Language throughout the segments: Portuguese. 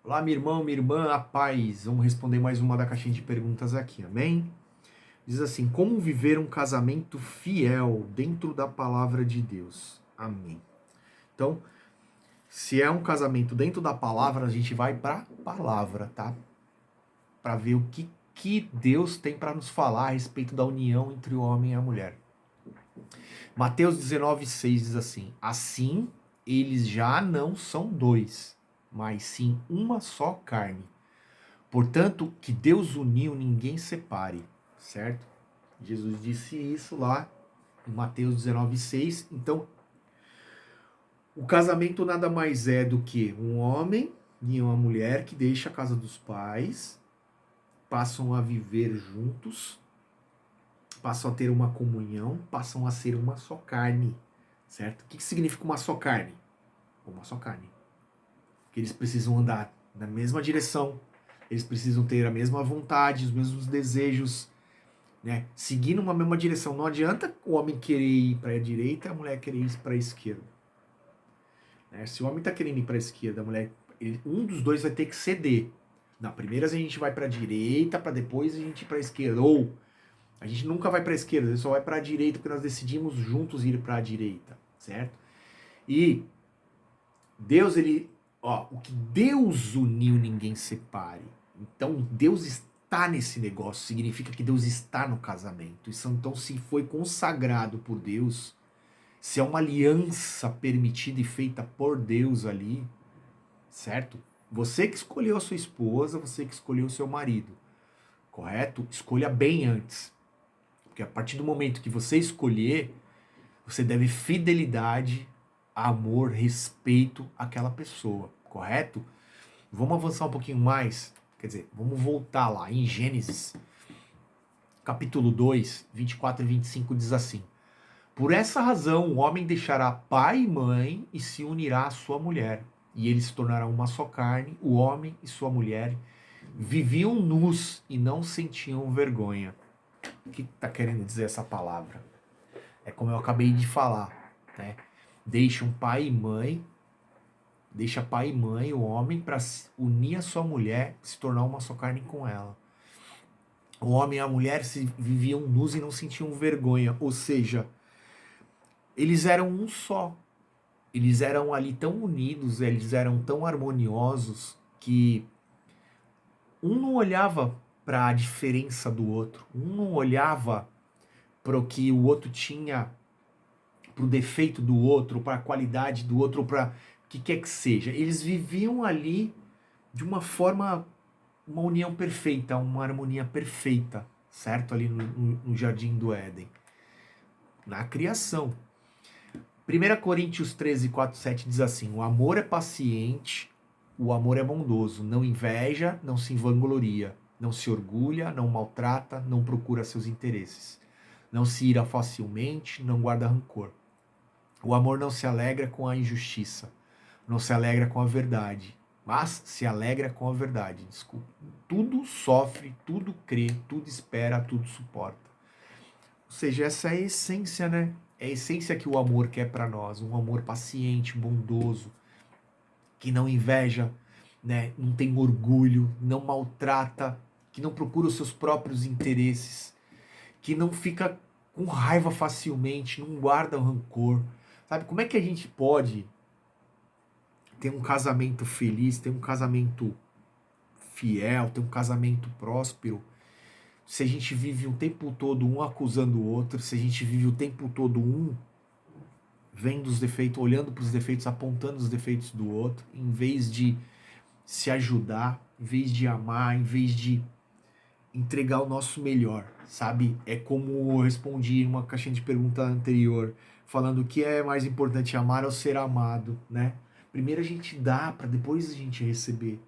Olá, meu irmão, minha irmã, a paz. Vamos responder mais uma da caixinha de perguntas aqui, amém? Diz assim: como viver um casamento fiel dentro da palavra de Deus? Amém. Então, se é um casamento dentro da palavra, a gente vai para a palavra, tá? Para ver o que Deus tem para nos falar a respeito da união entre o homem e a mulher. Mateus 19:6 diz assim: assim eles já não são dois, mas sim uma só carne. Portanto, que Deus uniu, ninguém separe, certo? Jesus disse isso lá em Mateus 19:6. Então, o casamento nada mais é do que um homem e uma mulher que deixam a casa dos pais, passam a viver juntos, passam a ter uma comunhão, passam a ser uma só carne, certo? O que significa uma só carne? Uma só carne. Que eles precisam andar na mesma direção, eles precisam ter a mesma vontade, os mesmos desejos, né? Seguindo uma mesma direção. Não adianta o homem querer ir para a direita e a mulher querer ir para a esquerda. Né? Se o homem está querendo ir para a esquerda, a mulher, um dos dois vai ter que ceder. Na primeira a gente vai para a direita, para depois a gente ir para a esquerda. Ou a gente nunca vai para a esquerda, a gente só vai para a direita porque nós decidimos juntos ir para a direita, certo? E Deus, o que Deus uniu, ninguém separe. Então, Deus está nesse negócio, significa que Deus está no casamento. Isso, então, se foi consagrado por Deus, se é uma aliança permitida e feita por Deus ali, certo? Você que escolheu a sua esposa, você que escolheu o seu marido, correto? Escolha bem antes. Porque a partir do momento que você escolher, você deve fidelidade, amor, respeito àquela pessoa, correto? Vamos avançar um pouquinho mais, quer dizer, vamos voltar lá em Gênesis, capítulo 2, 24 e 25 diz assim: por essa razão o homem deixará pai e mãe e se unirá à sua mulher, e eles se tornarão uma só carne. O homem e sua mulher viviam nus e não sentiam vergonha. O que está querendo dizer essa palavra? É como eu acabei de falar, né? Deixa pai e mãe, o homem, para unir a sua mulher, se tornar uma só carne com ela. O homem e a mulher se viviam nus e não sentiam vergonha, ou seja, eles eram um só. Eles eram ali tão unidos, eles eram tão harmoniosos que um não olhava para a diferença do outro, um não olhava para o que o outro tinha, para o defeito do outro, para a qualidade do outro, para o que quer que seja. Eles viviam ali de uma forma, uma união perfeita, uma harmonia perfeita, certo? Ali no Jardim do Éden, na criação. 1 Coríntios 13, 4, 7 diz assim: o amor é paciente, o amor é bondoso, não inveja, não se vangloria, não se orgulha, não maltrata, não procura seus interesses, não se ira facilmente, não guarda rancor. O amor não se alegra com a injustiça, não se alegra com a verdade, mas se alegra com a verdade. Desculpa. Tudo sofre, tudo crê, tudo espera, tudo suporta. Ou seja, essa é a essência, né? É a essência que o amor quer para nós, um amor paciente, bondoso, que não inveja, né? Não tem orgulho, não maltrata, que não procura os seus próprios interesses, que não fica com raiva facilmente, não guarda rancor. Sabe como é que a gente pode ter um casamento feliz, ter um casamento fiel, ter um casamento próspero, se a gente vive o tempo todo um acusando o outro, se a gente vive o tempo todo um vendo os defeitos, olhando para os defeitos, apontando os defeitos do outro, em vez de se ajudar, em vez de amar, em vez de entregar o nosso melhor, sabe? É como eu respondi em uma caixinha de pergunta anterior, falando o que é mais importante, amar ou ser amado, né? Primeiro a gente dá, para depois a gente receber.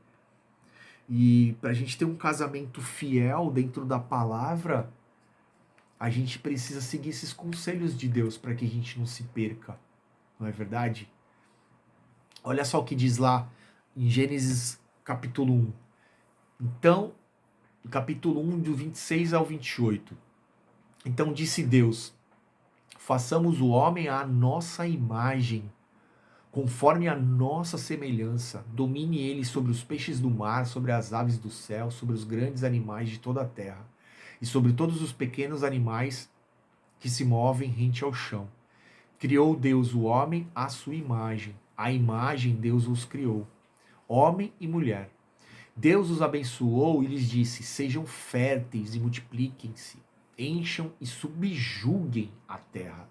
E para a gente ter um casamento fiel dentro da palavra, a gente precisa seguir esses conselhos de Deus para que a gente não se perca, não é verdade? Olha só o que diz lá em Gênesis capítulo 1. Então, capítulo 1, do 26 ao 28. Então disse Deus: façamos o homem à nossa imagem, conforme a nossa semelhança, domine ele sobre os peixes do mar, sobre as aves do céu, sobre os grandes animais de toda a terra, e sobre todos os pequenos animais que se movem rente ao chão. Criou Deus o homem à sua imagem. A imagem Deus os criou, homem e mulher. Deus os abençoou e lhes disse: sejam férteis e multipliquem-se, encham e subjuguem a terra.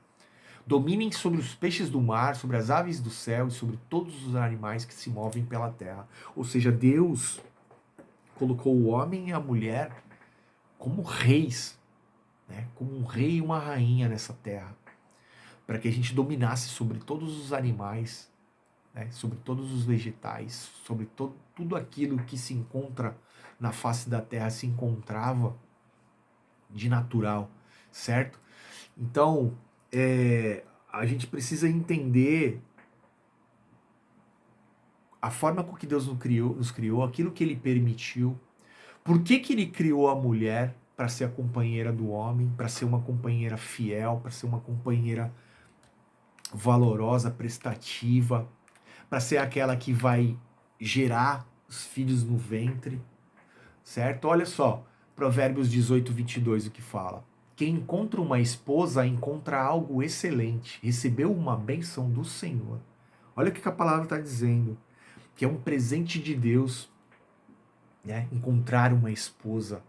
Dominem sobre os peixes do mar, sobre as aves do céu e sobre todos os animais que se movem pela terra. Ou seja, Deus colocou o homem e a mulher como reis, né? Como um rei e uma rainha nessa terra, para que a gente dominasse sobre todos os animais, né? Sobre todos os vegetais, sobre tudo aquilo que se encontra na face da terra, se encontrava de natural, certo? Então, a gente precisa entender a forma com que Deus nos criou, aquilo que Ele permitiu, por que Ele criou a mulher para ser a companheira do homem, para ser uma companheira fiel, para ser uma companheira valorosa, prestativa, para ser aquela que vai gerar os filhos no ventre, certo? Olha só, Provérbios 18, 22, o que fala. Quem encontra uma esposa encontra algo excelente, recebeu uma bênção do Senhor. Olha o que a palavra está dizendo, que é um presente de Deus, né? Encontrar uma esposa,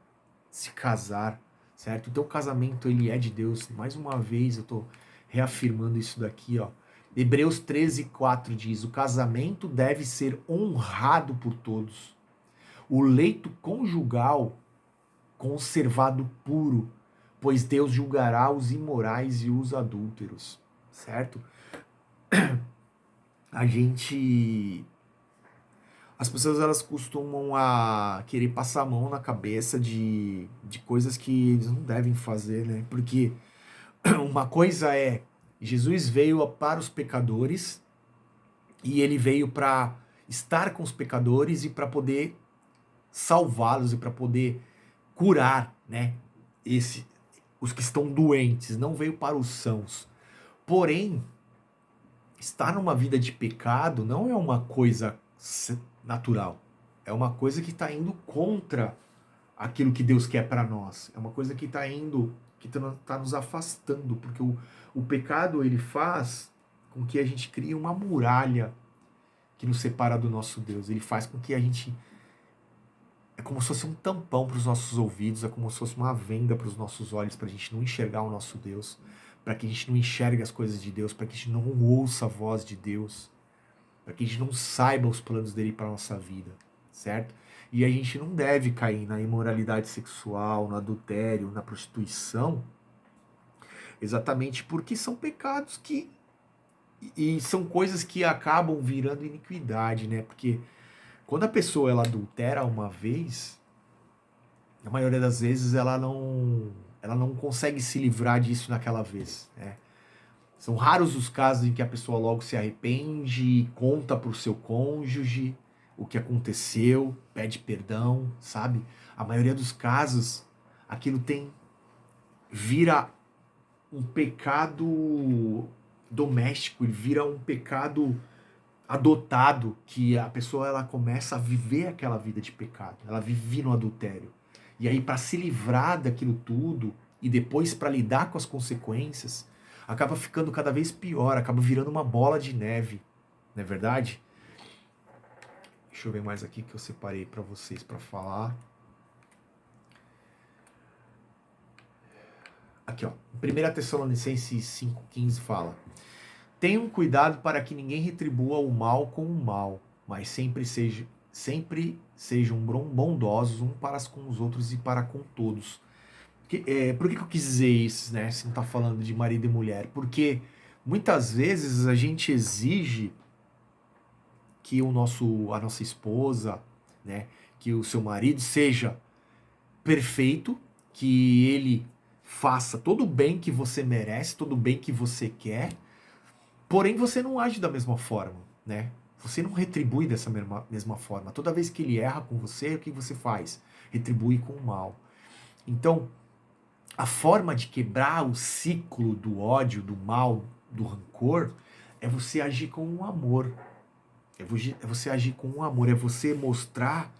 se casar, certo? Então o casamento, ele é de Deus. Mais uma vez, eu estou reafirmando isso daqui, ó. Hebreus 13, 4 diz, o casamento deve ser honrado por todos. O leito conjugal conservado puro, pois Deus julgará os imorais e os adúlteros, certo? As pessoas, elas costumam a querer passar a mão na cabeça de coisas que eles não devem fazer, né? Porque uma coisa é, Jesus veio para os pecadores e ele veio para estar com os pecadores e para poder salvá-los e para poder curar, né? Os que estão doentes, não veio para os sãos. Porém, estar numa vida de pecado não é uma coisa natural. É uma coisa que está indo contra aquilo que Deus quer para nós. É uma coisa que está indo, que está nos afastando, porque o pecado, ele faz com que a gente crie uma muralha que nos separa do nosso Deus. Ele faz com que a gente... É como se fosse um tampão para os nossos ouvidos, é como se fosse uma venda para os nossos olhos, para a gente não enxergar o nosso Deus, para que a gente não enxergue as coisas de Deus, para que a gente não ouça a voz de Deus, para que a gente não saiba os planos dele para a nossa vida, certo? E a gente não deve cair na imoralidade sexual, no adultério, na prostituição, exatamente porque são pecados e são coisas que acabam virando iniquidade, né? Porque quando a pessoa, ela adultera uma vez, a maioria das vezes ela não consegue se livrar disso naquela vez, né? São raros os casos em que a pessoa logo se arrepende, conta para o seu cônjuge o que aconteceu, pede perdão, sabe? A maioria dos casos, aquilo vira um pecado doméstico, ele vira um pecado adotado, que a pessoa, ela começa a viver aquela vida de pecado, ela vive no adultério. E aí, para se livrar daquilo tudo e depois para lidar com as consequências, acaba ficando cada vez pior, acaba virando uma bola de neve, não é verdade? Deixa eu ver mais aqui que eu separei para vocês para falar. Aqui, ó. 1 Tessalonicenses 5,15 fala: tenham cuidado para que ninguém retribua o mal com o mal, mas sempre sejam bondosos uns para com os outros e para com todos. Por que eu quis dizer isso, né? Se não está falando de marido e mulher? Porque muitas vezes a gente exige que a nossa esposa, né, que o seu marido seja perfeito, que ele faça todo o bem que você merece, todo o bem que você quer, porém você não age da mesma forma, né? Você não retribui dessa mesma forma. Toda vez que ele erra com você, o que você faz? Retribui com o mal. Então, a forma de quebrar o ciclo do ódio, do mal, do rancor, é você agir com o amor. É você agir com o amor, é você mostrar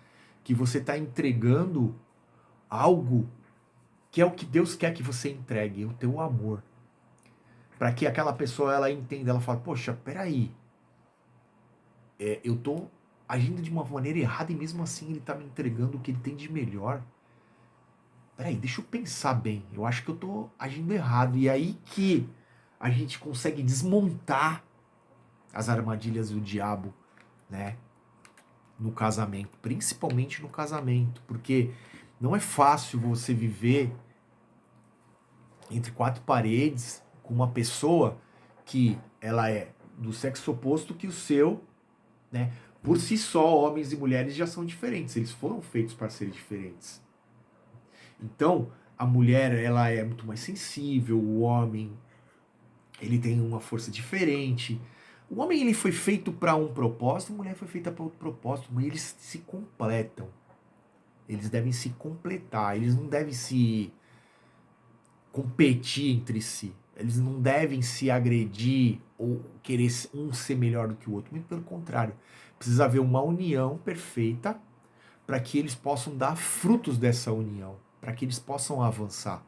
que você está entregando algo que é o que Deus quer que você entregue, o teu amor. Para que aquela pessoa ela entenda, ela fala, poxa, peraí, eu tô agindo de uma maneira errada e mesmo assim ele tá me entregando o que ele tem de melhor. Peraí, deixa eu pensar bem, eu acho que eu tô agindo errado. E aí que a gente consegue desmontar as armadilhas do diabo, né? No casamento, principalmente no casamento, porque não é fácil você viver entre quatro paredes com uma pessoa que ela é do sexo oposto que o seu, né? Por si só, homens e mulheres já são diferentes, eles foram feitos para serem diferentes. Então, a mulher, ela é muito mais sensível, o homem, ele tem uma força diferente. O homem, ele foi feito para um propósito, a mulher foi feita para outro propósito, mas eles se completam. Eles devem se completar, eles não devem se competir entre si. Eles não devem se agredir ou querer um ser melhor do que o outro. Muito pelo contrário. Precisa haver uma união perfeita para que eles possam dar frutos dessa união, para que eles possam avançar.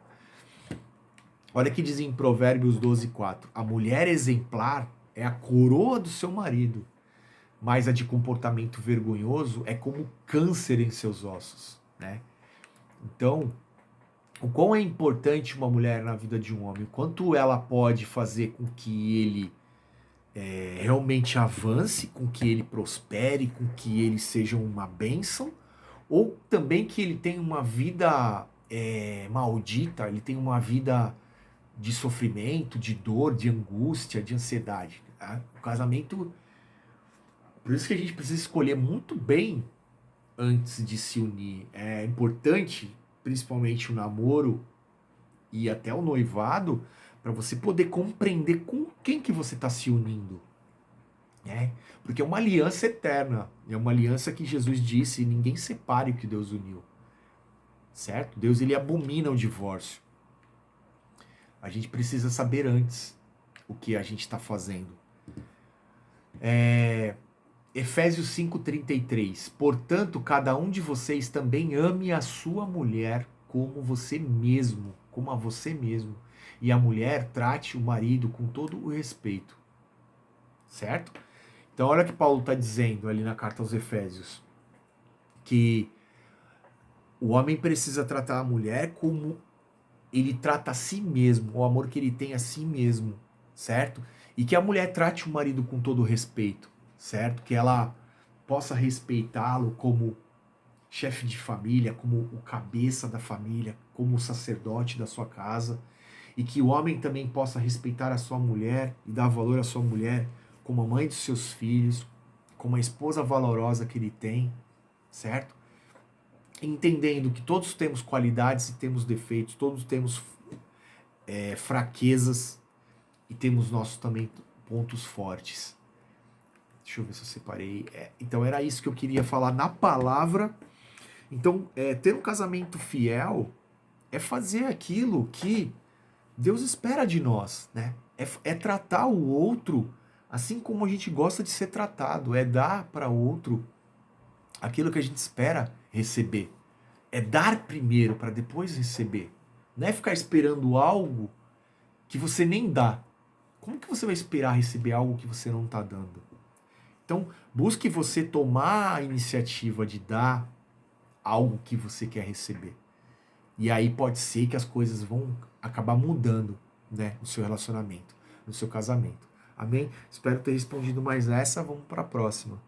Olha que diz em Provérbios 12:4. A mulher exemplar é a coroa do seu marido, mas a de comportamento vergonhoso é como câncer em seus ossos, né? Então, o quão é importante uma mulher na vida de um homem, o quanto ela pode fazer com que ele realmente avance, com que ele prospere, com que ele seja uma bênção, ou também que ele tenha uma vida maldita, ele tenha uma vida de sofrimento, de dor, de angústia, de ansiedade. Tá? O casamento, por isso que a gente precisa escolher muito bem antes de se unir. É importante, principalmente o namoro e até o noivado, para você poder compreender com quem que você está se unindo. Né? Porque é uma aliança eterna. É uma aliança que Jesus disse, ninguém separe o que Deus uniu. Certo? Deus, ele abomina o divórcio. A gente precisa saber antes o que a gente está fazendo. Efésios 5:33. Portanto, cada um de vocês também ame a sua mulher como você mesmo, como a você mesmo. E a mulher trate o marido com todo o respeito. Certo? Então, olha o que Paulo está dizendo ali na carta aos Efésios. Que o homem precisa tratar a mulher como ele trata a si mesmo, o amor que ele tem a si mesmo, certo? E que a mulher trate o marido com todo o respeito, certo? Que ela possa respeitá-lo como chefe de família, como o cabeça da família, como o sacerdote da sua casa, e que o homem também possa respeitar a sua mulher e dar valor à sua mulher como a mãe dos seus filhos, como a esposa valorosa que ele tem, certo? Entendendo que todos temos qualidades e temos defeitos, todos temos fraquezas e temos nossos também pontos fortes. Deixa eu ver se eu separei. Então era isso que eu queria falar na palavra. Então, ter um casamento fiel é fazer aquilo que Deus espera de nós, né? É tratar o outro assim como a gente gosta de ser tratado, é dar para o outro aquilo que a gente espera receber. É dar primeiro para depois receber. Não é ficar esperando algo que você nem dá. Como que você vai esperar receber algo que você não está dando? Então, busque você tomar a iniciativa de dar algo que você quer receber. E aí pode ser que as coisas vão acabar mudando, né, no seu relacionamento, no seu casamento. Amém? Espero ter respondido mais essa. Vamos para a próxima.